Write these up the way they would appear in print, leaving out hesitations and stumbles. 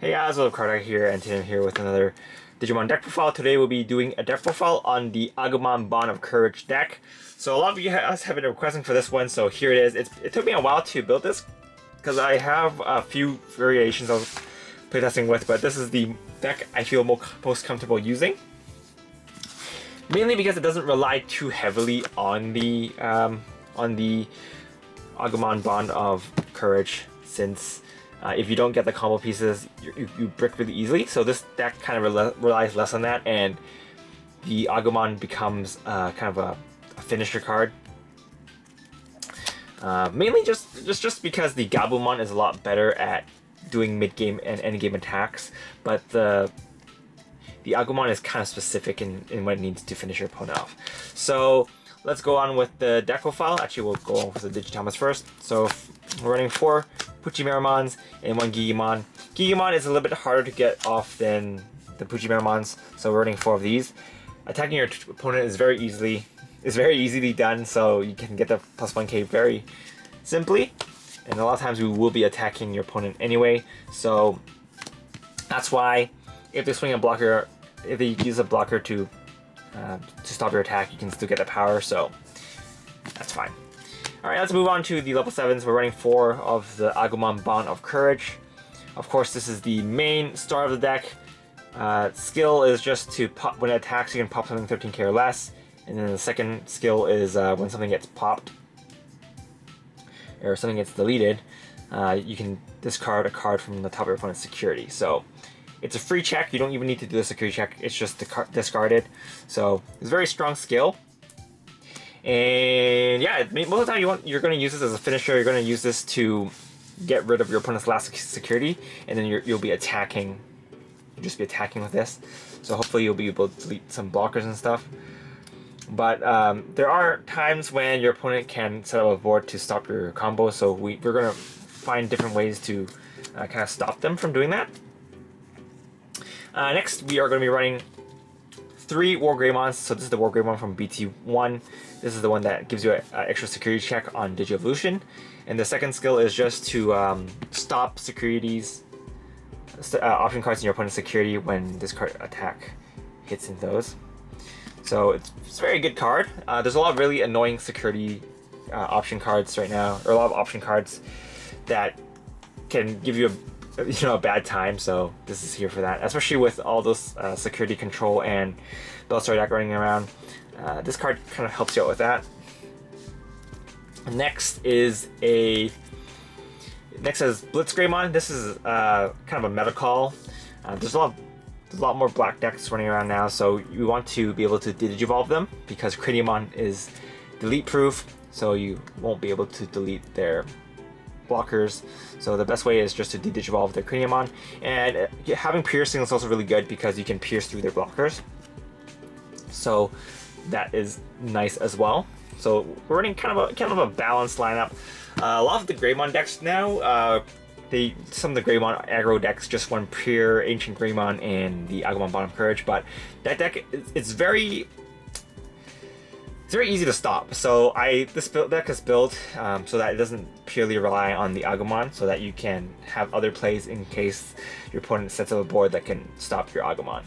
Hey guys, what's up, Carter here, and today I'm here with another Digimon deck profile. Today we'll be doing a deck profile on the Agumon Bond of Courage deck. So a lot of you guys have been requesting for this one, so here it is. It took me a while to build this, because I have a few variations I was playtesting with, but this is the deck I feel most comfortable using. Mainly because it doesn't rely too heavily on the Agumon Bond of Courage, since if you don't get the combo pieces, you brick really easily. So this deck kind of relies less on that, and the Agumon becomes kind of a finisher card. Mainly just because the Gabumon is a lot better at doing mid-game and end-game attacks, but the Agumon is kind of specific in what it needs to finish your opponent off. So let's go on with the deck profile. Actually, we'll go on with the Digitamers first. So we're running 4 Puchimeramons and 1 Gigimon. Gigimon is a little bit harder to get off than the Puchimeramons, so we're running 4 of these. Attacking your opponent is very easily done, so you can get the +1k very simply. And a lot of times we will be attacking your opponent anyway, so that's why if they swing a blocker, if they use a blocker to stop your attack, you can still get the power, so that's fine. Alright, let's move on to the level 7s. We're running 4 of the Agumon Bond of Courage. Of course, this is the main star of the deck. Skill is just to pop, when it attacks, you can pop something 13k or less. And then the second skill is when something gets popped, or something gets deleted, you can discard a card from the top of your opponent's security. So it's a free check, you don't even need to do a security check, it's just discarded. So it's a very strong skill. And yeah, most of the time you're going to use this as a finisher. You're going to use this to get rid of your opponent's last security, and then you'll be attacking. You'll just be attacking with this. So hopefully you'll be able to delete some blockers and stuff. But there are times when your opponent can set up a board to stop your combo, so we're going to find different ways to kind of stop them from doing that. Next, we are going to be running 3 Wargreymons. So this is the Wargreymon from BT1. This is the one that gives you an extra security check on Digievolution. And the second skill is just to stop securities, option cards in your opponent's security when this card attack hits in those. So it's a very good card. There's a lot of really annoying security option cards right now, or a lot of option cards that can give you a bad time. So this is here for that, especially with all those security control and Bellstar deck running around. This card kind of helps you out with that. Next is Blitz Greymon. This is kind of a meta call. There's a lot more black decks running around now, so you want to be able to Digivolve them, because Greymon is delete proof, so you won't be able to delete their blockers. So the best way is just to Digivolve their Greymon, and having piercing is also really good because you can pierce through their blockers. So that is nice as well. So we're running kind of a balanced lineup. A lot of the Greymon decks now, some of the Greymon aggro decks just want pure Ancient Greymon and the Agumon Bond of Courage, but that deck it's very easy to stop. So this deck is built so that it doesn't purely rely on the Agumon, so that you can have other plays in case your opponent sets up a board that can stop your Agumon.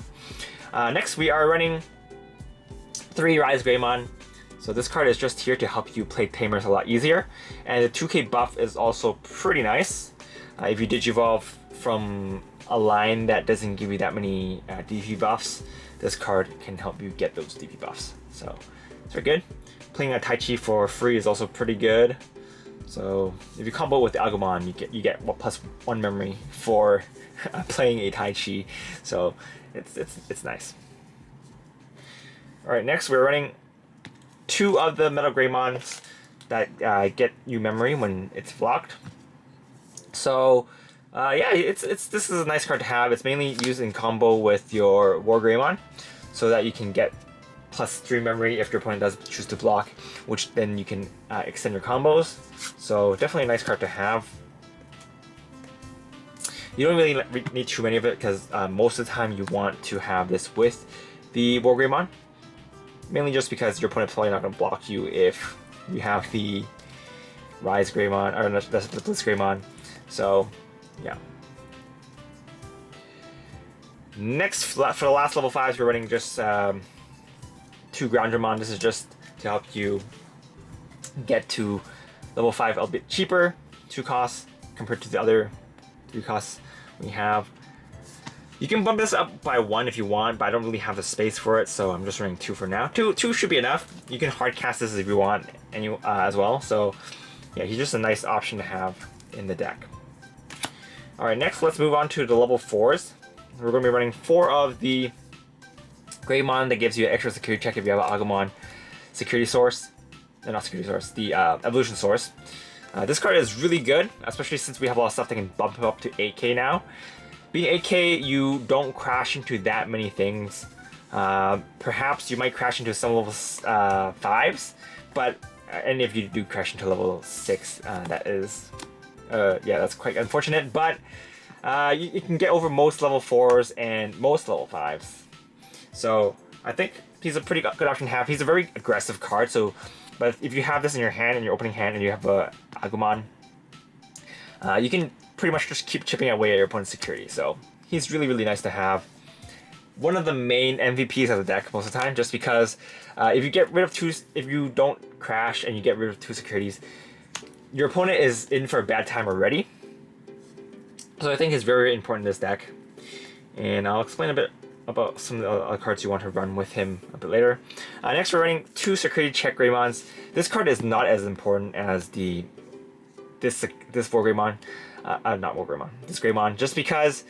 Next, we are running 3 Rise Greymon. So this card is just here to help you play Tamers a lot easier, and the 2k buff is also pretty nice. If you Digivolve from a line that doesn't give you that many DP buffs, this card can help you get those DP buffs. So it's very good. Playing a Tai Chi for free is also pretty good. So if you combo with the Agumon, you get +1 memory for playing a Tai Chi. So it's nice. All right, next we're running 2 of the Metal Greymons that get you memory when it's blocked. So yeah, this is a nice card to have. It's mainly used in combo with your Wargreymon, so that you can get +3 memory if your opponent does choose to block, which then you can extend your combos. So definitely a nice card to have. You don't really need too many of it, because most of the time you want to have this with the Wargreymon. Mainly just because your opponent's probably not going to block you if you have the Rise Greymon, or the Blitz Greymon. So, yeah. Next, for the last level 5s, we're running just 2 Groundramon. This is just to help you get to level 5 a bit cheaper, 2 costs compared to the other 3 costs we have. You can bump this up by 1 if you want, but I don't really have the space for it, so I'm just running 2 for now. 2 should be enough. You can hard cast this if you want as well. So yeah, he's just a nice option to have in the deck. Alright, next let's move on to the level 4s. We're going to be running 4 of the Greymon that gives you an extra security check if you have an Agumon security source. Not security source, the evolution source. This card is really good, especially since we have a lot of stuff that can bump up to 8k now. Being 8k, you don't crash into that many things. Perhaps you might crash into some level 5s, but and if you do crash into level 6, that is, yeah, that's quite unfortunate. But you can get over most level 4s and most level 5s. So I think he's a pretty good option to have. He's a very aggressive card, so but if you have this in your hand, in your opening hand, and you have a Agumon, you can pretty much just keep chipping away at your opponent's security. So he's really, really nice to have. One of the main MVPs of the deck most of the time, just because if you get rid of 2, if you don't crash and you get rid of 2 securities, your opponent is in for a bad time already. So I think it's very important in this deck, and I'll explain a bit about some of the other cards you want to run with him a bit later. Next, we're running 2 security check Greymons. This card is not as important as this Wargreymon, not Wargreymon, this Greymon, just because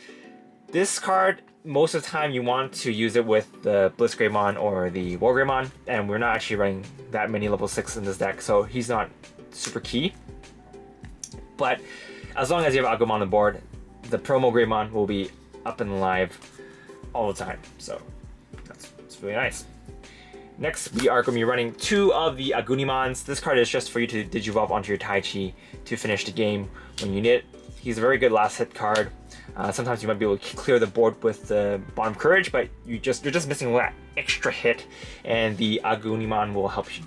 this card, most of the time you want to use it with the Bliss Greymon or the Wargreymon, and we're not actually running that many level 6 in this deck, so he's not super key. But as long as you have Agumon on the board, the promo Greymon will be up and alive all the time, so it's really nice. Next, we are going to be running 2 of the Agumons. This card is just for you to Digivolve onto your Taichi to finish the game when you need it. He's a very good last hit card. Sometimes you might be able to clear the board with the Bond of Courage, but you're just missing that extra hit, and the Agumon will help you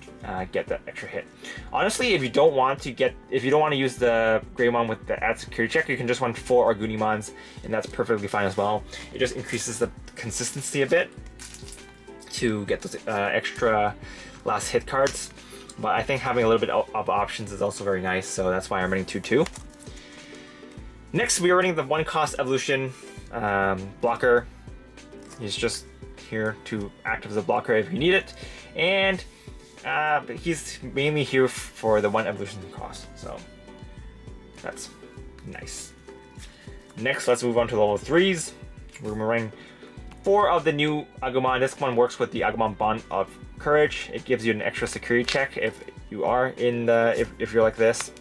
get that extra hit. Honestly, if you don't want to use the Greymon with the add security check, you can just run 4 Agumons, and that's perfectly fine as well. It just increases the consistency a bit to get those extra last hit cards. But I think having a little bit of options is also very nice, so that's why I'm running 2/2. Next, we are running the 1 cost evolution blocker. He's just here to act as a blocker if you need it, and but he's mainly here for the 1 evolution cost, so that's nice. Next, let's move on to level 3s. We're running 4 of the new Agumon. This one works with the Agumon Bond of Courage. It gives you an extra security check if you are in the if you're like this.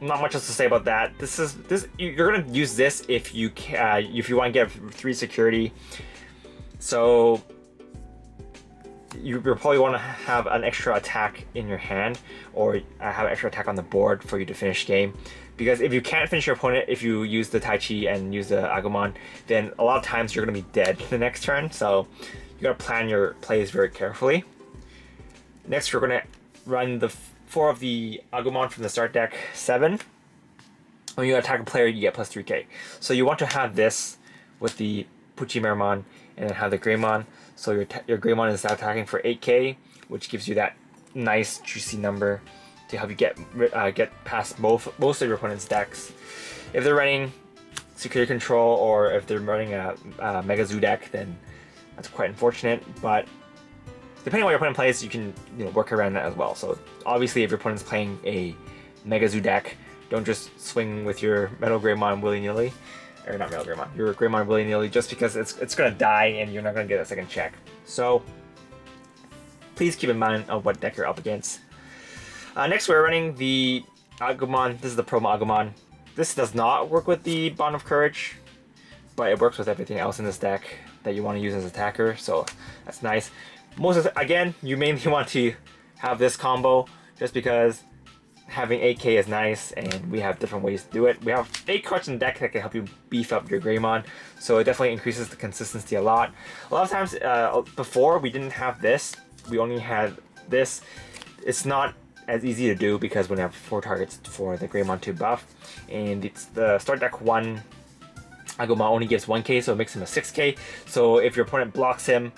Not much else to say about that. You're gonna use this if you want to get 3 security. So you probably want to have an extra attack in your hand, or have an extra attack on the board for you to finish game. Because if you can't finish your opponent, if you use the Taichi and use the Agumon, then a lot of times you're gonna be dead the next turn. So you gotta plan your plays very carefully. Next, we're gonna run the 4 of the Agumon from the start deck 7. When you attack a player, you get plus 3k. So you want to have this with the Puchimeramon, and then have the Greymon. So your Greymon is attacking for 8k, which gives you that nice juicy number to help you get past most of your opponent's decks. If they're running security control, or if they're running a Mega Zoo deck, then that's quite unfortunate. But depending on what your opponent plays, you can work around that as well. So obviously, if your opponent's playing a Mega Zoo deck, don't just swing with your Metal Greymon willy-nilly, or not Metal Greymon, your Greymon willy-nilly, just because it's gonna die and you're not gonna get a second check. So please keep in mind of what deck you're up against. Next, we're running the Agumon. This is the promo Agumon. This does not work with the Bond of Courage, but it works with everything else in this deck that you want to use as attacker. So that's nice. Again, you mainly want to have this combo just because having 8k is nice, and we have different ways to do it. We have 8 cards in the deck that can help you beef up your Greymon, so it definitely increases the consistency a lot. A lot of times before, we didn't have this. We only had this. It's not as easy to do because we have 4 targets for the Greymon to buff, and it's the start deck 1 Agumon only gives 1k, so it makes him a 6k. So if your opponent blocks him,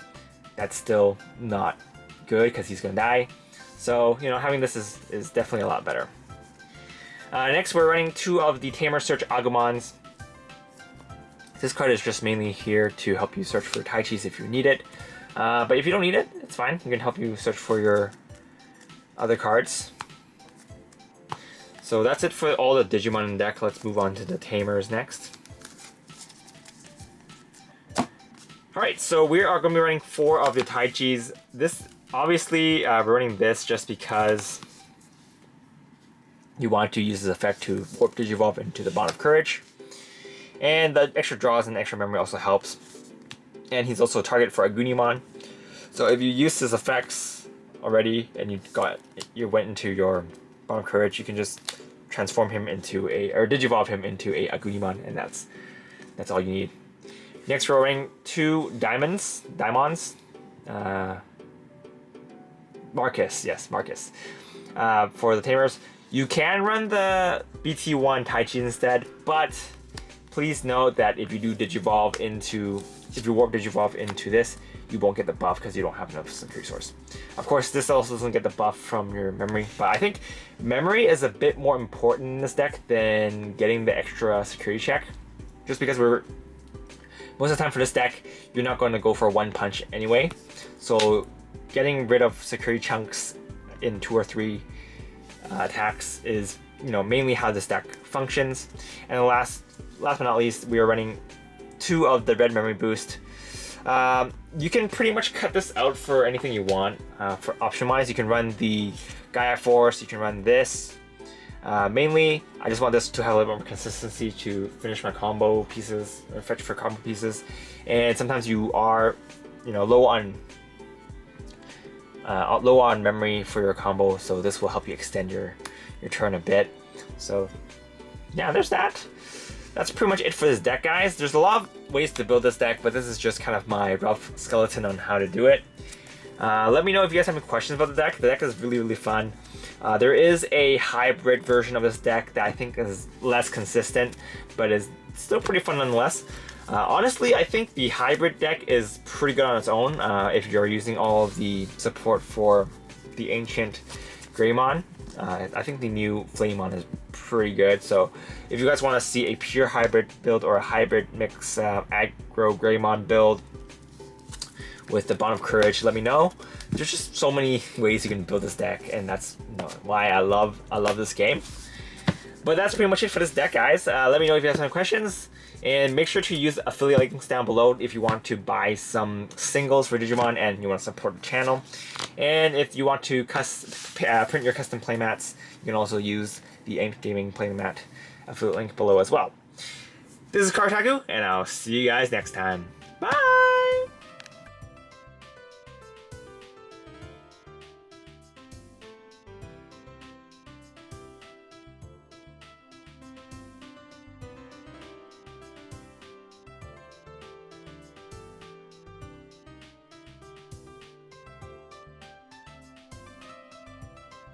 that's still not good because he's gonna die. So, you know, having this is definitely a lot better. Next, we're running 2 of the Tamer Search Agumons. This card is just mainly here to help you search for Taichis if you need it. But if you don't need it, it's fine. We can help you search for your other cards. So that's it for all the Digimon in the deck. Let's move on to the Tamers next. Alright, so we are going to be running 4 of the Taichis. This, obviously, we're running this just because you want to use this effect to warp Digivolve into the Bond of Courage. And the extra draws and extra memory also helps. And he's also a target for Agumon. So if you use his effects already and you went into your Bond of Courage, you can just transform him into or Digivolve him into a Agumon, and that's all you need. Next, we're running 2 Diamonds. Marcus, yes, Marcus. For the Tamers, you can run the BT1 Taichi instead, but please note that if you do Digivolve if you warp Digivolve into this, you won't get the buff because you don't have enough security source. Of course, this also doesn't get the buff from your memory, but I think memory is a bit more important in this deck than getting the extra security check, just because most of the time for this deck, you're not going to go for 1 punch anyway. So getting rid of security chunks in 2 or 3 attacks is, you know, mainly how this deck functions. And last but not least, we are running 2 of the red memory boost. You can pretty much cut this out for anything you want. For option wise, you can run the Gaia Force, you can run this. Mainly, I just want this to have a little bit more consistency to finish my combo pieces, or fetch for combo pieces. And sometimes you are, you know, low on memory for your combo, so this will help you extend your turn a bit. So yeah, there's that. That's pretty much it for this deck, guys. There's a lot of ways to build this deck, but this is just kind of my rough skeleton on how to do it. Let me know if you guys have any questions about the deck. The deck is really, really fun. There is a hybrid version of this deck that I think is less consistent, but is still pretty fun nonetheless. Honestly, I think the hybrid deck is pretty good on its own if you're using all of the support for the ancient Greymon. I think the new Flamemon is pretty good, so if you guys want to see a pure hybrid build or a hybrid mix aggro Greymon build with the Bond of Courage, let me know. There's just so many ways you can build this deck, and that's, you know, why I love this game. But that's pretty much it for this deck, guys. Let me know if you have some questions, and make sure to use affiliate links down below if you want to buy some singles for Digimon and you want to support the channel. And if you want to print your custom playmats, you can also use the Ankh Gaming playmat affiliate link below as well. This is Kartaku, and I'll see you guys next time. Bye!